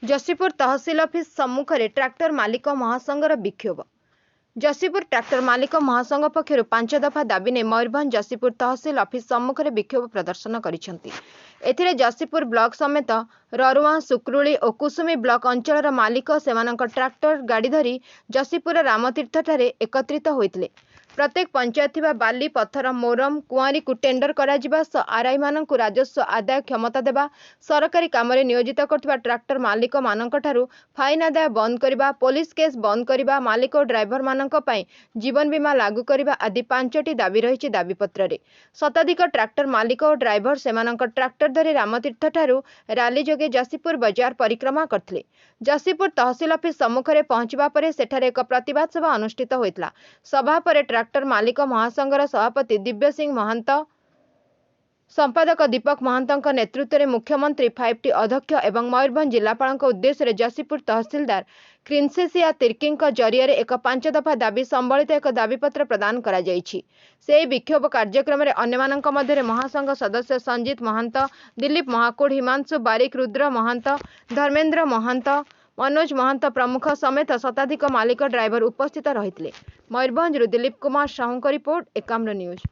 जसीपुर तहसील office सम्मुख में tractor मालिक महासंघर विक्षोभ। जसीपुर ट्रैक्टर मालिक महासंघ पक्षर 5 दफा दाबी ने मयूरभंज जसीपुर तहसील ऑफिस सम्मुख में विक्षोभ प्रदर्शन कर जसीपुर ब्लॉक समेत ररुआ सुक्रुली और कुसुमी ब्लॉक अंचल मालिक सेमानक ट्रैक्टर गाड़ी धरी जसीपुर रामतीर्थ ठारे एकत्रित होते। प्रत्येक पंचायत थिबा बाली पत्थर मोरम कुआरी को टेंडर करा जिबा स आरआई मानक राजस्व आदाय क्षमता देबा सरकारी काम रे नियोजित करथिबा ट्रैक्टर मालिक मानक ठारू फाइन आदाय बंद करबा पुलिस केस बंद करबा मालिक और ड्राइवर मानक पई जीवन बीमा लागू करबा आदि 5टी दाबी रहिछि दाबी पत्र रे। शताधिक ट्रैक्टर मालिक और ड्राइवर सेमानक ट्रैक्टर धरी रामतीर्थ ठारू रैली जोगे जसीपुर बाजार परिक्रमा करथिले। जसीपुर तहसील ऑफिस सम्मुख रे पहुंचबा परे सेठारे एक प्रतिवाद सभा अनुष्ठित होइतला। सभा परे ट्रैक्टर मालिक महासंघर सभापति दिव्य सिंह महंत संपादक दीपक महंत नेतृत्व में मुख्यमंत्री 5T अध्यक्ष एवं मयूरभंज जिलापाल उद्देश्य जसीपुर तहसीलदार क्रिंसेसिया तिर्की जरिया एक 5 दफा दाबी संबलित एक दाबीपत्र प्रदान करा जायछि। से विक्षोभ कार्यक्रम में अन्य महासंघ सदस्य संजीत महंत, दिलीप महाकुड़, हिमांशु बारिक, रुद्र महंत, धर्मेंद्र महंत, मनोज महंत प्रमुख समेत शताधिक मालिक ड्राइवर उपस्थित रहिथिले। Mayurbhanj Dilip Kumar Sahu report Ekamra news.